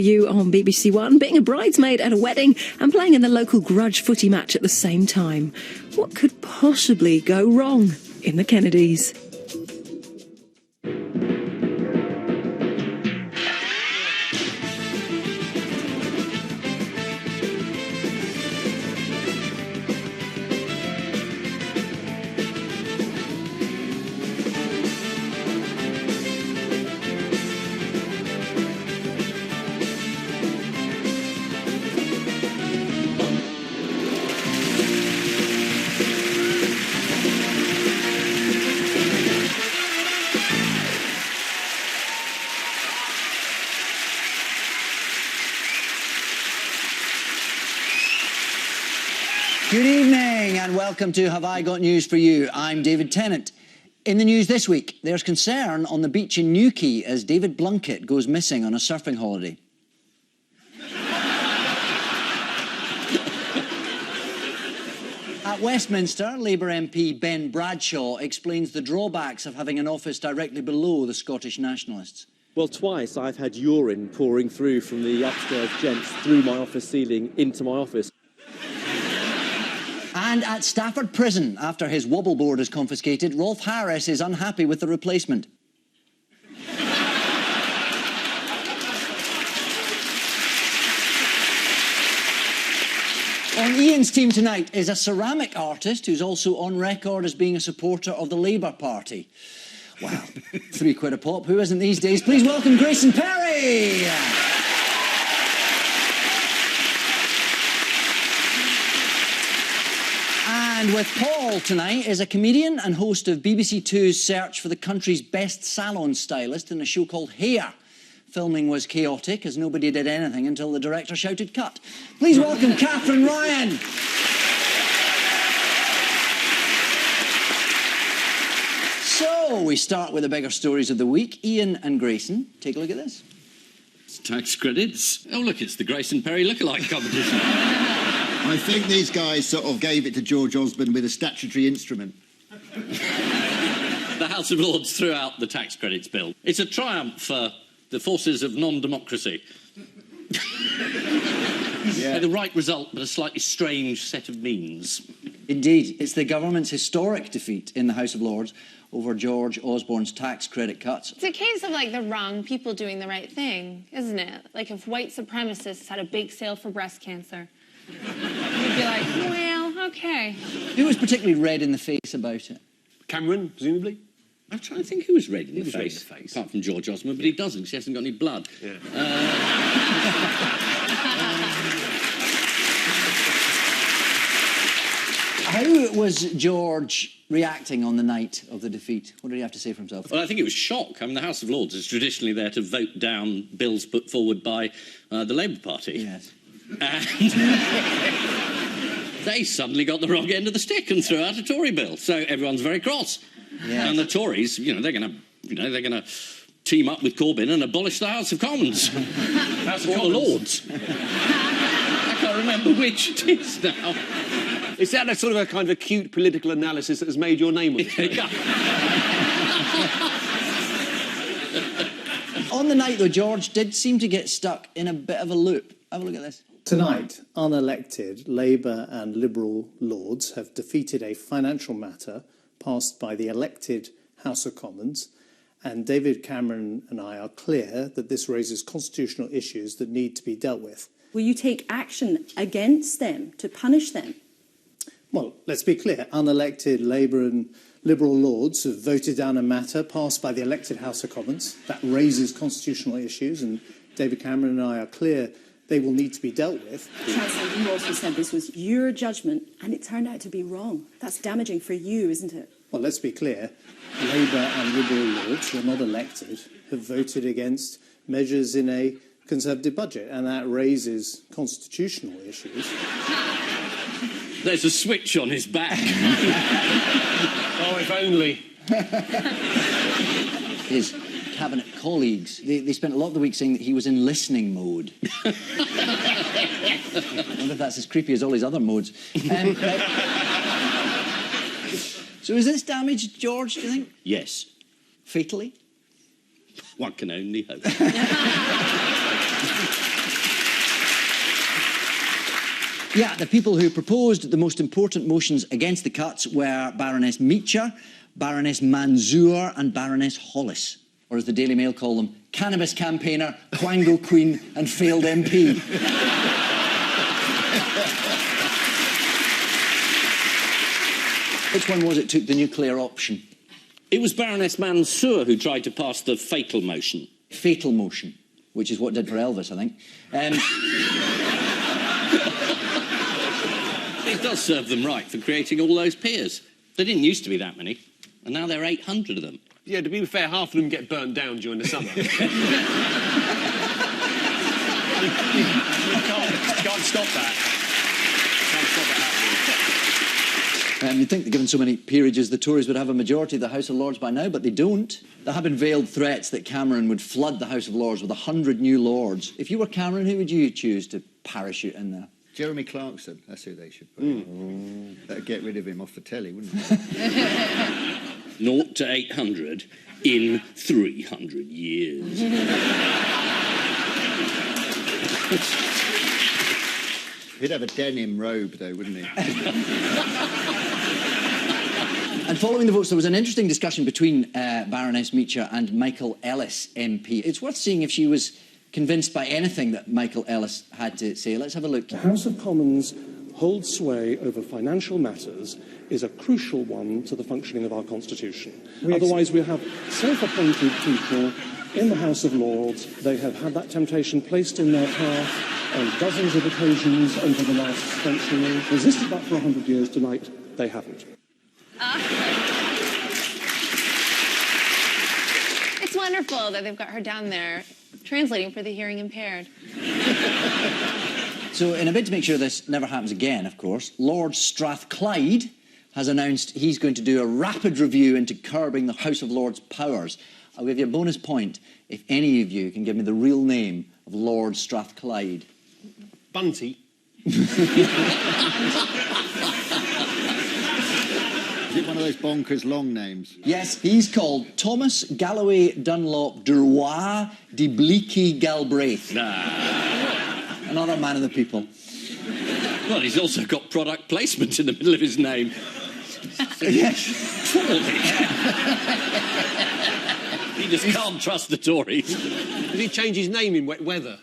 You on BBC One, being a bridesmaid at a wedding and playing in the local grudge footy match at the same time. What could possibly go wrong in the Kennedys? Good evening and welcome to Have I Got News For You? I'm David Tennant. In the news this week, there's concern on the beach in Newquay as David Blunkett goes missing on a surfing holiday. At Westminster, Labour MP Ben Bradshaw explains the drawbacks of having an office directly below the Scottish Nationalists. Well, twice I've had urine pouring through from the upstairs gents through my office ceiling into my office. And at Stafford Prison, after his wobble board is confiscated, Rolf Harris is unhappy with the replacement. On Ian's team tonight is a ceramic artist who's also on record as being a supporter of the Labour Party. Wow, £3 a pop, who isn't these days? Please welcome Grayson Perry! And with Paul tonight is a comedian and host of BBC Two's search for the country's best salon stylist in a show called Hair. Filming was chaotic as nobody did anything until the director shouted cut. Please welcome Catherine Ryan. So we start with the bigger stories of the week. Ian and Grayson, take a look at this. It's tax credits. Oh look, it's the Grayson Perry lookalike competition. I think these guys sort of gave it to George Osborne with a statutory instrument. The House of Lords threw out the tax credits bill. It's a triumph for the forces of non-democracy. Yeah. The right result, but a slightly strange set of means. Indeed, it's the government's historic defeat in the House of Lords over George Osborne's tax credit cuts. It's a case of, like, the wrong people doing the right thing, isn't it? Like, if white supremacists had a big sale for breast cancer, you'd be like, well, OK. Who was particularly red in the face about it? Cameron, presumably? I'm trying to think who was red in the was red in face, the face. apart from George Osborne, but he doesn't, 'cause he hasn't got any blood. Yeah. How was George reacting on the night of the defeat? What did he have to say for himself? Well, I think it was shock. I mean, the House of Lords is traditionally there to vote down bills put forward by the Labour Party. Yes. And they suddenly got the wrong end of the stick and threw out a Tory bill. So everyone's very cross. Yes. And the Tories, they're going to team up with Corbyn and abolish the House of Commons. House of Or the Commons. Lords. I can't remember which it is now. Is that a sort of a kind of acute political analysis that has made your name on it? On the night, though, George did seem to get stuck in a bit of a loop. Have a look at this. Tonight, unelected Labour and Liberal Lords have defeated a financial matter passed by the elected House of Commons, and David Cameron and I are clear that this raises constitutional issues that need to be dealt with. Will you take action against them to punish them? Well, let's be clear. Unelected Labour and Liberal Lords have voted down a matter passed by the elected House of Commons that raises constitutional issues, and David Cameron and I are clear they will need to be dealt with. Chancellor, you also said this was your judgment, and it turned out to be wrong. That's damaging for you, isn't it? Well, let's be clear. Labour and Liberal Lords, who are not elected, have voted against measures in a Conservative budget, and that raises constitutional issues. There's a switch on his back. Oh, if only. His cabinet colleagues, they spent a lot of the week saying that he was in listening mode. I wonder if that's as creepy as all his other modes. So is this damaged George, do you think? Yes. Fatally? One can only hope. Yeah, the people who proposed the most important motions against the cuts were Baroness Meacher, Baroness Manzoor and Baroness Hollis, or as the Daily Mail call them, cannabis campaigner, Quango Queen and failed MP. Which one was it took the nuclear option? It was Baroness Mansour who tried to pass the fatal motion. Fatal motion, which is what did for Elvis, I think. It does serve them right for creating all those peers. There didn't used to be that many, and now there are 800 of them. Yeah, to be fair, half of them get burnt down during the summer. you can't stop that. Can't stop that happening. You'd think that given so many peerages, the Tories would have a majority of the House of Lords by now, but they don't. There have been veiled threats that Cameron would flood the House of Lords with 100 new Lords. If you were Cameron, who would you choose to parachute in there? Jeremy Clarkson, that's who they should put in. That'd get rid of him off the telly, wouldn't it? 0 to 800 in 300 years. He'd have a denim robe, though, wouldn't he? And following the votes, there was an interesting discussion between Baroness Meacher and Michael Ellis MP. It's worth seeing if she was convinced by anything that Michael Ellis had to say. Let's have a look. The House of Commons holds sway over financial matters is a crucial one to the functioning of our Constitution. Otherwise, we have self-appointed people in the House of Lords. They have had that temptation placed in their path on dozens of occasions over the last century. Resisted that for 100 years. Tonight, they haven't. It's wonderful that they've got her down there translating for the hearing impaired. So, in a bid to make sure this never happens again, of course, Lord Strathclyde has announced he's going to do a rapid review into curbing the House of Lords' powers. I'll give you a bonus point if any of you can give me the real name of Lord Strathclyde. Bunty. Is it one of those bonkers long names? Yes, he's called Thomas Galloway Dunlop Duroy de Bleaky Galbraith. Another man of the people. Well, he's also got product placement in the middle of his name. Yes. He just can't trust the Tories. Did he change his name in wet weather?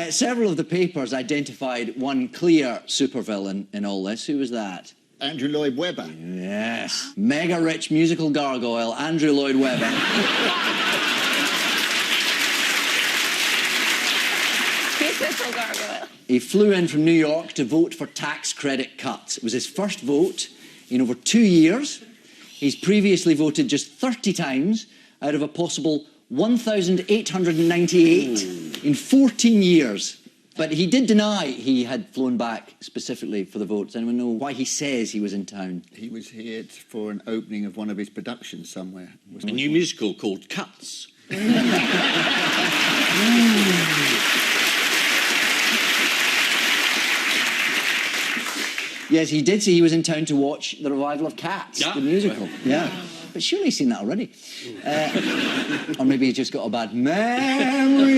Several of the papers identified one clear supervillain in all this. Who was that? Andrew Lloyd Webber. Yes. Mega-rich musical gargoyle, Andrew Lloyd Webber. Musical gargoyle. He flew in from New York to vote for tax credit cuts. It was his first vote in over 2 years. He's previously voted just 30 times out of a possible 1,898 in 14 years. But he did deny he had flown back specifically for the votes. Anyone know why he says he was in town? He was here for an opening of one of his productions somewhere. A new musical called Cuts. Yes, he did say he was in town to watch the revival of Cats, the musical. Yeah. But surely he's seen that already. Or maybe he's just got a bad memory.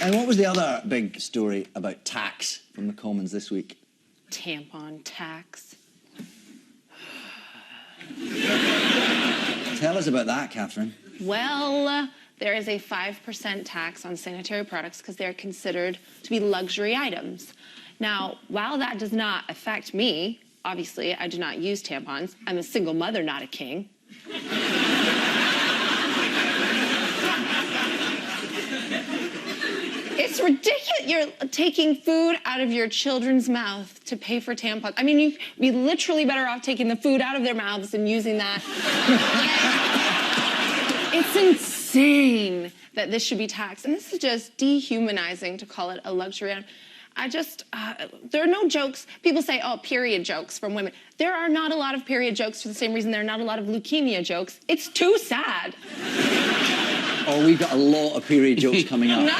And what was the other big story about tax from the Commons this week? Tampon tax. Tell us about that, Catherine. Well, there is a 5% tax on sanitary products because they're considered to be luxury items. Now, while that does not affect me, obviously, I do not use tampons. I'm a single mother, not a king. It's ridiculous. You're taking food out of your children's mouth to pay for tampons. I mean, you'd be literally better off taking the food out of their mouths and using that. It's insane that this should be taxed. And this is just dehumanizing to call it a luxury item. There are no jokes. People say, oh, period jokes from women. There are not a lot of period jokes for the same reason there are not a lot of leukemia jokes. It's too sad. Oh, we've got a lot of period jokes coming up. No!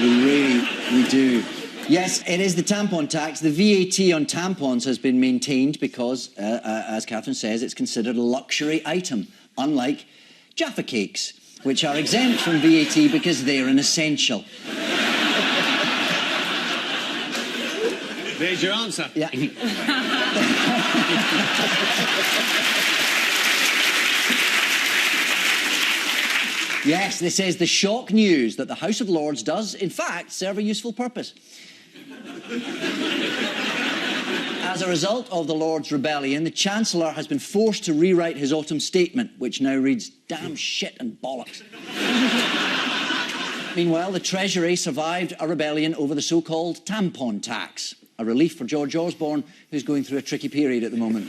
We do. Yes, it is the tampon tax. The VAT on tampons has been maintained because, as Catherine says, it's considered a luxury item, unlike Jaffa cakes, which are exempt from VAT because they're an essential. There's your answer. Yeah. Yes, this is the shock news that the House of Lords does, in fact, serve a useful purpose. As a result of the Lords' rebellion, the Chancellor has been forced to rewrite his autumn statement, which now reads, damn shit and bollocks. Meanwhile, the Treasury survived a rebellion over the so-called tampon tax, a relief for George Osborne, who's going through a tricky period at the moment.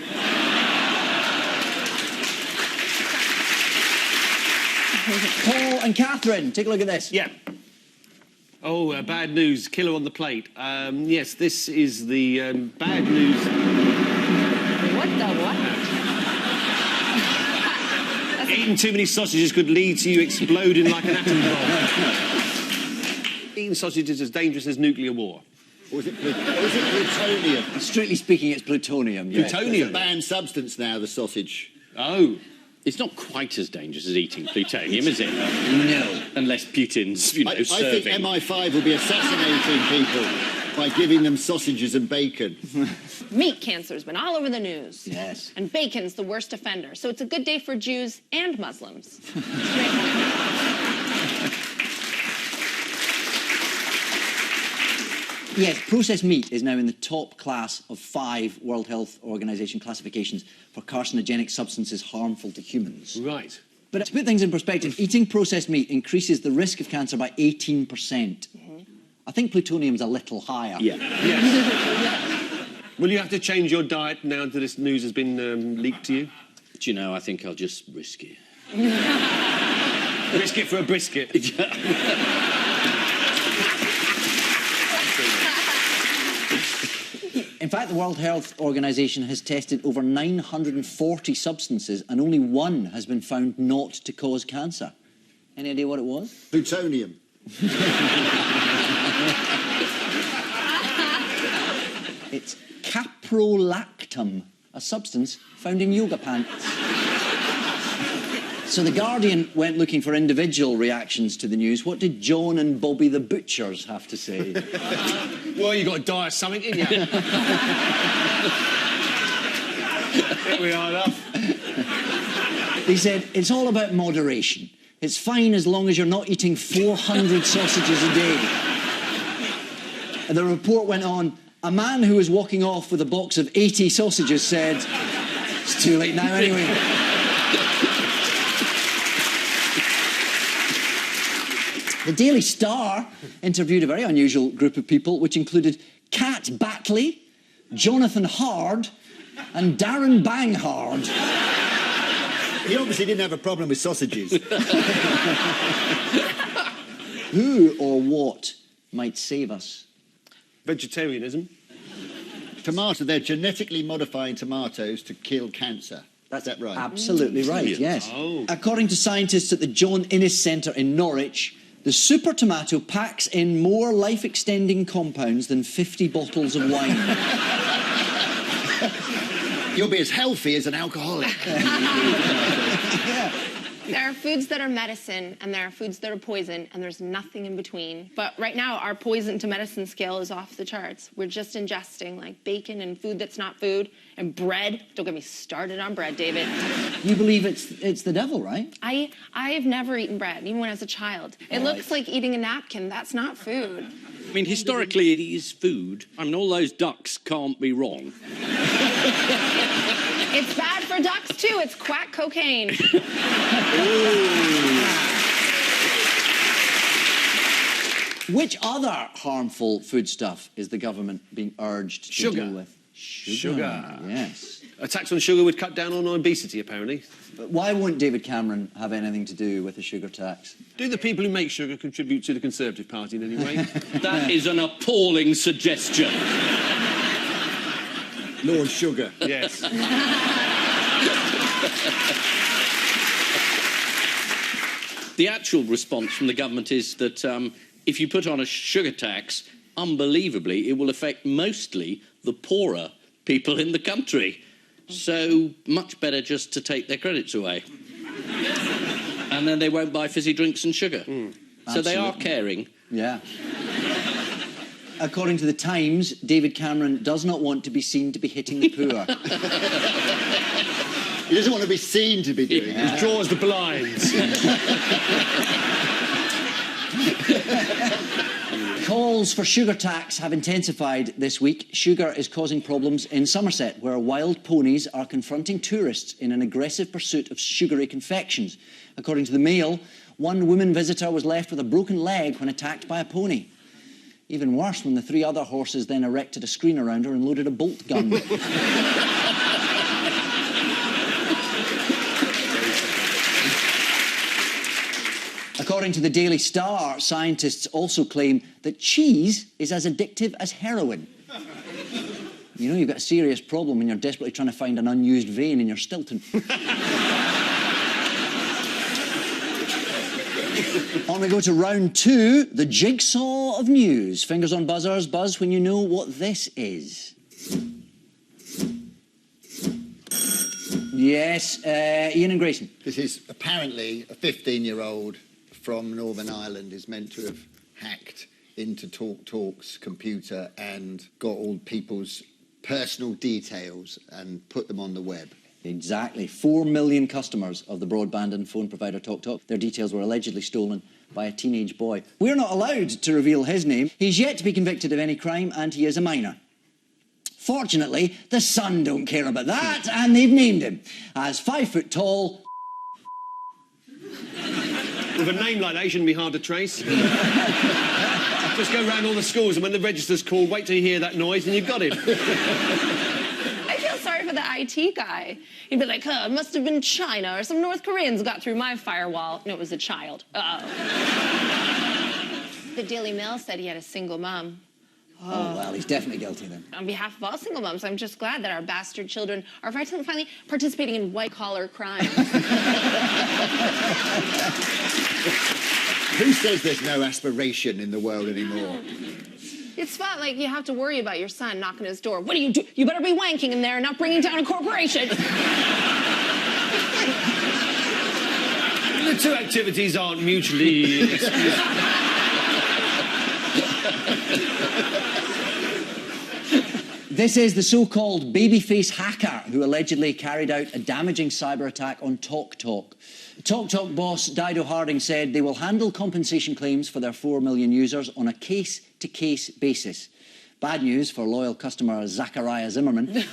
Paul and Catherine, take a look at this. Yeah. Oh, bad news. Killer on the plate. Yes, this is the bad news. What the what? Eating too many sausages could lead to you exploding like an atom bomb. Eating sausages is as dangerous as nuclear war. Or is it plutonium? Strictly speaking, it's plutonium. Yes. Plutonium? It's a banned substance now, the sausage. Oh. It's not quite as dangerous as eating plutonium, is it? No. Unless Putin's, I serving. think MI5 will be assassinating people by giving them sausages and bacon. Meat cancer's been all over the news. Yes. And bacon's the worst offender. So it's a good day for Jews and Muslims. Yes, processed meat is now in the top class of 5 World Health Organization classifications for carcinogenic substances harmful to humans. Right. But to put things in perspective, eating processed meat increases the risk of cancer by 18%. I think plutonium's a little higher. Yeah. Yes. Will you have to change your diet now that this news has been leaked to you? Do you know, I think I'll just risk it. Risk it for a brisket. In fact, the World Health Organization has tested over 940 substances and only one has been found not to cause cancer. Any idea what it was? Plutonium. It's caprolactam, a substance found in yoga pants. So The Guardian went looking for individual reactions to the news. What did John and Bobby the Butchers have to say? Well, you got to die of something, didn't you? Here we are, love. They said, it's all about moderation. It's fine as long as you're not eating 400 sausages a day. And the report went on, a man who was walking off with a box of 80 sausages said, it's too late now anyway. The Daily Star interviewed a very unusual group of people, which included Kat Backley, Jonathan Hard, and Darren Banghard. He obviously didn't have a problem with sausages. Who or what might save us? Vegetarianism. They're genetically modifying tomatoes to kill cancer. Is that right? Absolutely right, yes. Oh. According to scientists at the John Innes Centre in Norwich, the super tomato packs in more life-extending compounds than 50 bottles of wine. You'll be as healthy as an alcoholic. There are foods that are medicine, and there are foods that are poison, and there's nothing in between. But right now, our poison to medicine scale is off the charts. We're just ingesting, like, bacon and food that's not food, and bread. Don't get me started on bread, David. You believe it's the devil, right? I've never eaten bread, even when I was a child. It looks like eating a napkin. That's not food. I mean, historically, it is food. I mean, all those ducks can't be wrong. It's bad for ducks, too. It's quack cocaine. Which other harmful foodstuff is the government being urged to deal with? Sugar. Yes. A tax on sugar would cut down on obesity, apparently. But why won't David Cameron have anything to do with a sugar tax? Do the people who make sugar contribute to the Conservative Party in any way? That is an appalling suggestion. Lord Sugar. Yes. The actual response from the government is that if you put on a sugar tax, unbelievably, it will affect mostly the poorer people in the country. So much better just to take their credits away. And then they won't buy fizzy drinks and sugar. So they are caring. Yeah. According to the Times, David Cameron does not want to be seen to be hitting the poor. He doesn't want to be seen to be doing it. He draws the blinds. Calls for sugar tax have intensified this week. Sugar is causing problems in Somerset, where wild ponies are confronting tourists in an aggressive pursuit of sugary confections. According to the Mail, one woman visitor was left with a broken leg when attacked by a pony. Even worse, when the 3 other horses then erected a screen around her and loaded a bolt gun. According to the Daily Star, scientists also claim that cheese is as addictive as heroin. You know you've got a serious problem when you're desperately trying to find an unused vein in your Stilton. On we go to round 2, the jigsaw of news. Fingers on buzzers, buzz when you know what this is. Yes, Ian and Grayson. This is apparently a 15-year-old from Northern Ireland is meant to have hacked into TalkTalk's computer and got all people's personal details and put them on the web. Exactly. 4 million customers of the broadband and phone provider TalkTalk. Their details were allegedly stolen by a teenage boy. We're not allowed to reveal his name. He's yet to be convicted of any crime, and he is a minor. Fortunately, the Sun don't care about that, and they've named him as 5 foot tall. With a name like that, he shouldn't be hard to trace. Just go around all the schools, and when the register's called, wait till you hear that noise, and you've got him. I feel sorry for the IT guy. He'd be like, oh, it must have been China or some North Koreans got through my firewall. No, it was a child. Uh-oh. The Daily Mail said he had a single mum. Oh, well, he's definitely guilty then. On behalf of all single mums, I'm just glad that our bastard children are finally participating in white-collar crime. Who says there's no aspiration in the world anymore? It's fun, like, you have to worry about your son knocking his door. What do? You better be wanking in there and not bringing down a corporation. The two activities aren't mutually exclusive. This is the so-called babyface hacker who allegedly carried out a damaging cyber attack on TalkTalk. TalkTalk boss Dido Harding said they will handle compensation claims for their 4 million users on a case-to-case basis. Bad news for loyal customer Zachariah Zimmerman.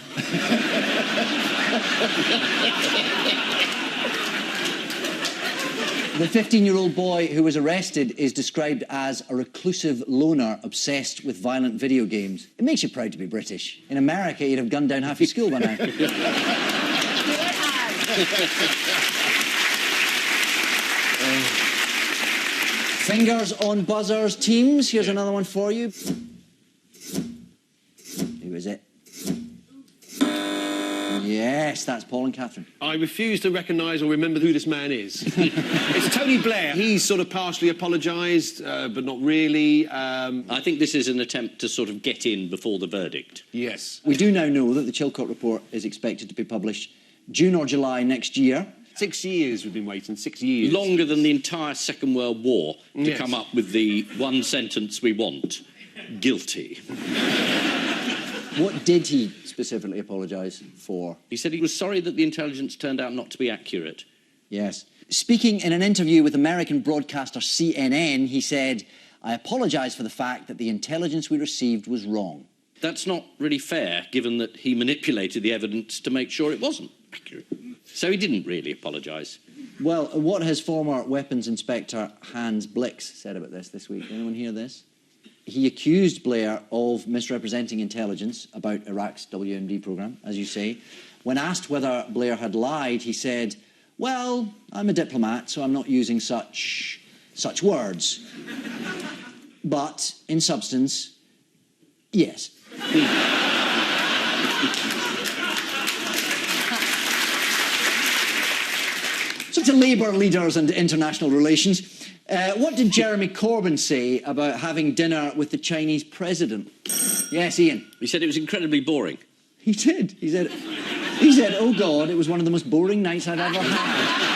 The 15-year-old boy who was arrested is described as a reclusive loner obsessed with violent video games. It makes you proud to be British. In America, you'd have gunned down half your school by now. Fingers on buzzers, teams. Here's another one for you. Who is it? Yes, that's Paul and Catherine. I refuse to recognise or remember who this man is. It's Tony Blair. He's sort of partially apologised, but not really. I think this is an attempt to sort of get in before the verdict. Yes. We do now know that the Chilcot report is expected to be published June or July next year. 6 years we've been waiting, 6 years. Longer than the entire Second World War to Yes. come up with the one sentence we want. Guilty. What did he specifically apologise for? He said he was sorry that the intelligence turned out not to be accurate. Yes. Speaking in an interview with American broadcaster CNN, he said, I apologise for the fact that the intelligence we received was wrong. That's not really fair, given that he manipulated the evidence to make sure it wasn't accurate. So he didn't really apologise. Well, what has former Weapons Inspector Hans Blix said about this week? Anyone hear this? He accused Blair of misrepresenting intelligence about Iraq's WMD programme, as you say. When asked whether Blair had lied, he said, well, I'm a diplomat, so I'm not using such words. But, in substance, yes. So to Labour leaders and international relations, What did Jeremy Corbyn say about having dinner with the Chinese president? Yes, Ian. He said it was incredibly boring. He did. He said, oh God, it was one of the most boring nights I've ever had.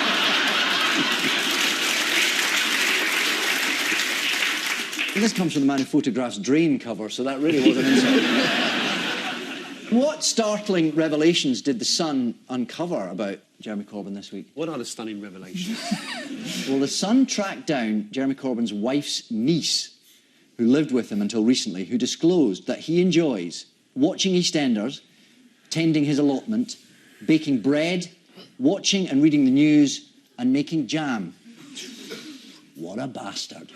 And this comes from the man who photographs drain cover, so that really was an insult. What startling revelations did The Sun uncover about Jeremy Corbyn this week? What are the stunning revelations? Well, The Sun tracked down Jeremy Corbyn's wife's niece, who lived with him until recently, who disclosed that he enjoys watching EastEnders, tending his allotment, baking bread, watching and reading the news, and making jam. What a bastard.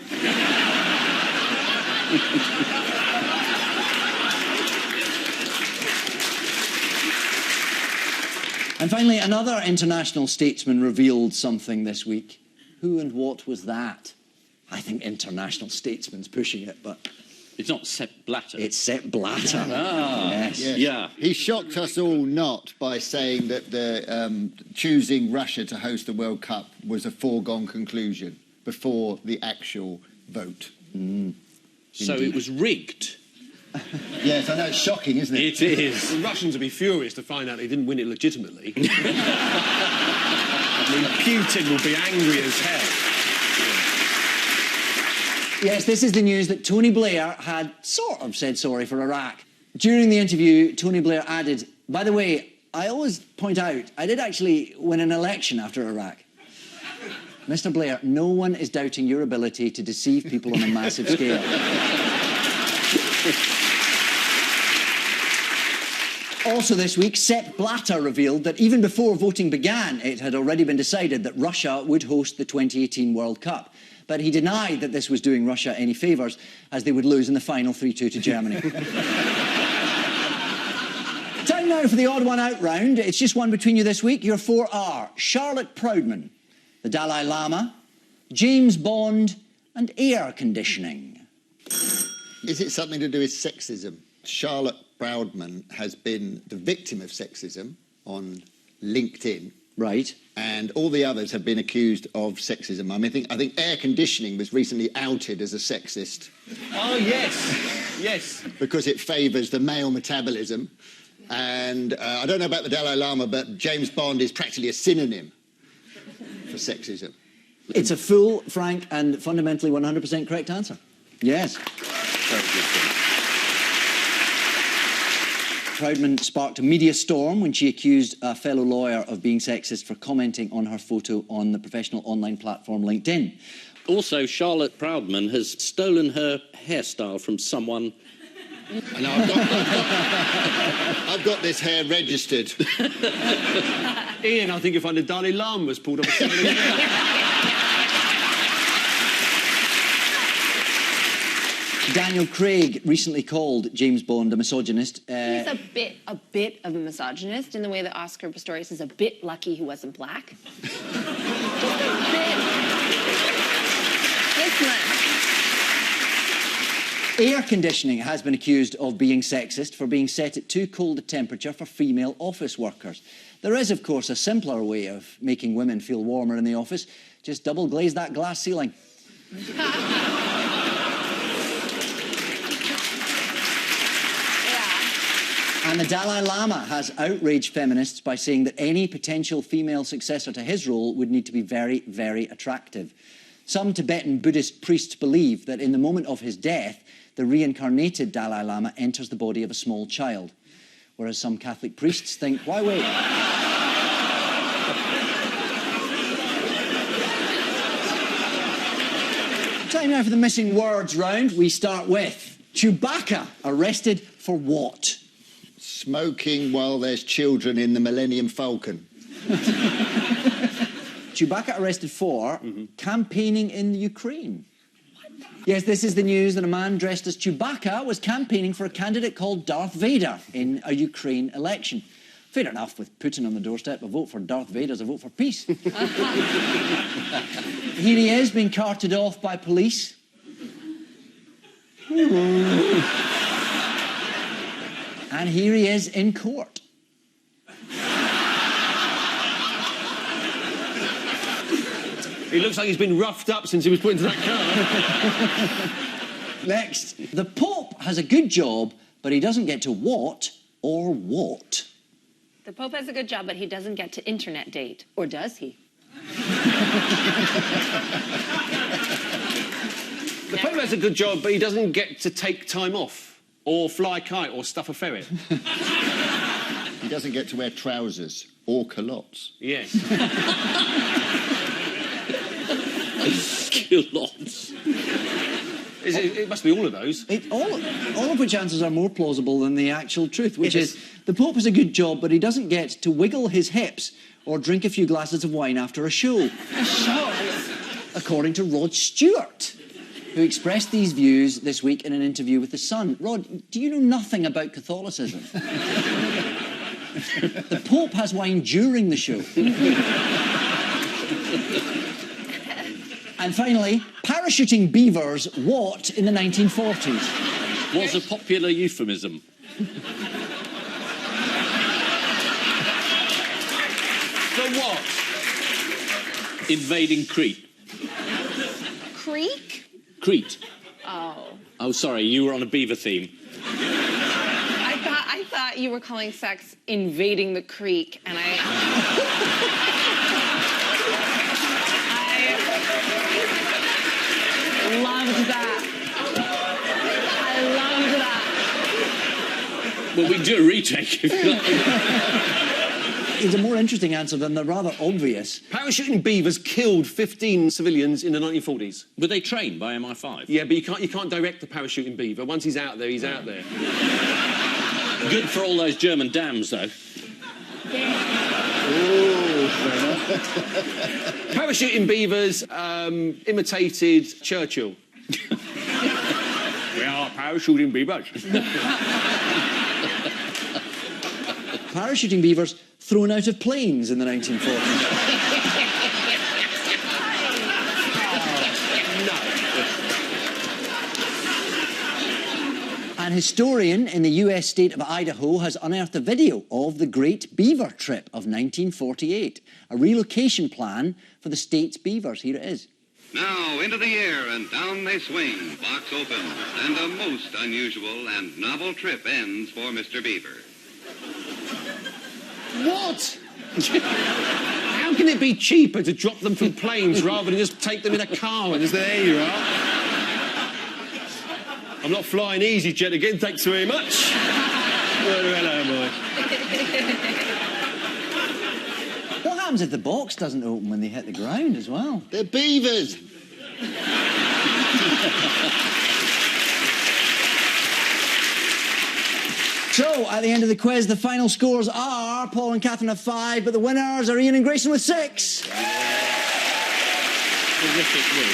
And finally, another international statesman revealed something this week. Who and what was that? I think international statesman's pushing it, but... It's not Sepp Blatter. It's Sepp Blatter. Ah, yes. Yeah. He shocked us all not by saying that the choosing Russia to host the World Cup was a foregone conclusion before the actual vote. So it was rigged. Yes, I know, it's shocking, isn't it? It is. The Russians would be furious to find out they didn't win it legitimately. I mean, Putin will be angry as hell. Yes, this is the news that Tony Blair had sort of said sorry for Iraq. During the interview, Tony Blair added, by the way, I always point out, I did actually win an election after Iraq. Mr. Blair, no one is doubting your ability to deceive people on a massive scale. Also this week, Sepp Blatter revealed that even before voting began, it had already been decided that Russia would host the 2018 World Cup. But he denied that this was doing Russia any favours, as they would lose in the final 3-2 to Germany. Time now for the odd one out round. It's just one between you this week. Your four are Charlotte Proudman, the Dalai Lama, James Bond, and air conditioning. Is it something to do with sexism? Charlotte Proudman has been the victim of sexism on LinkedIn. Right. And all the others have been accused of sexism. I mean, I think air conditioning was recently outed as a sexist. Oh, yes. Yes. Because it favours the male metabolism. And I don't know about the Dalai Lama, but James Bond is practically a synonym for sexism. It's a full, frank, and fundamentally 100% correct answer. Yes. Very good. Proudman sparked a media storm when she accused a fellow lawyer of being sexist for commenting on her photo on the professional online platform LinkedIn. Also, Charlotte Proudman has stolen her hairstyle from someone. And I've got this hair registered. Ian, I think you'll find the Dalai Lama was pulled up a Daniel Craig recently called James Bond a misogynist. He's a bit of a misogynist in the way that Oscar Pistorius is a bit lucky he wasn't black. Just a bit. Listen. Air conditioning has been accused of being sexist for being set at too cold a temperature for female office workers. There is, of course, a simpler way of making women feel warmer in the office. Just double glaze that glass ceiling. And the Dalai Lama has outraged feminists by saying that any potential female successor to his role would need to be very, very attractive. Some Tibetan Buddhist priests believe that in the moment of his death, the reincarnated Dalai Lama enters the body of a small child. Whereas some Catholic priests think, why wait? Time now for the missing words round. We start with Chewbacca arrested for what? Smoking while there's children in the Millennium Falcon. Chewbacca arrested for campaigning in the Ukraine. Yes, this is the news that a man dressed as Chewbacca was campaigning for a candidate called Darth Vader in a Ukraine election. Fair enough, with Putin on the doorstep, a vote for Darth Vader is a vote for peace. Here he is, being carted off by police. And here he is in court. He looks like he's been roughed up since he was put into that car. Next. The Pope has a good job, but he doesn't get to what or what? The Pope has a good job, but he doesn't get to internet date. Or does he? The Pope has a good job, but he doesn't get to take time off, or fly a kite, or stuff a ferret. He doesn't get to wear trousers or culottes. Yes. Culottes. It must be all of those. All of which answers are more plausible than the actual truth, which is the Pope has a good job, but he doesn't get to wiggle his hips or drink a few glasses of wine after a show. According to Rod Stewart, who expressed these views this week in an interview with The Sun. Rod, do you know nothing about Catholicism? The Pope has wine during the show. And finally, parachuting beavers, what in the 1940s? Was a popular euphemism. For what? Invading Crete. Creek? Crete. Oh. Oh, sorry, you were on a beaver theme. I thought you were calling sex invading the creek, and I loved that. I loved that. Well, we can do a retake if you like. It's a more interesting answer than the rather obvious. Parachuting beavers killed 15 civilians in the 1940s. Were they trained by MI5? Yeah, but you can't direct the parachuting beaver. Once he's out there, he's out there. Good for all those German dams, though. Parachuting beavers imitated Churchill. We are parachuting beavers. Parachuting beavers thrown out of planes in the 1940s. An historian in the US state of Idaho has unearthed a video of the Great Beaver Trip of 1948, a relocation plan for the state's beavers. Here it is. Now into the air and down they swing, box open, and a most unusual and novel trip ends for Mr. Beaver. What? How can it be cheaper to drop them from planes rather than just take them in a car and just there you are? I'm not flying EasyJet again, thanks very much. Where the hell am I? What happens if the box doesn't open when they hit the ground as well? They're beavers. So, at the end of the quiz, the final scores are Paul and Catherine have 5, but the winners are Ian and Grayson with 6. Terrific win.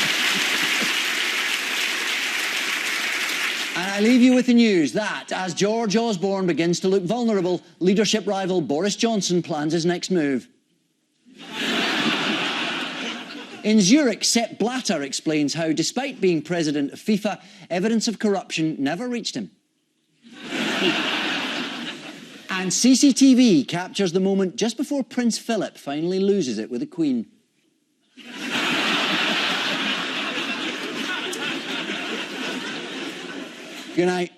And I leave you with the news that, as George Osborne begins to look vulnerable, leadership rival Boris Johnson plans his next move. In Zurich, Sepp Blatter explains how, despite being president of FIFA, evidence of corruption never reached him. And CCTV captures the moment just before Prince Philip finally loses it with the Queen. Good night.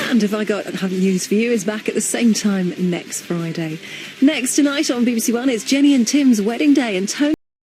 And Have I Got News for You is back at the same time next Friday. Next tonight on BBC One, it's Jenny and Tim's wedding day, and Tony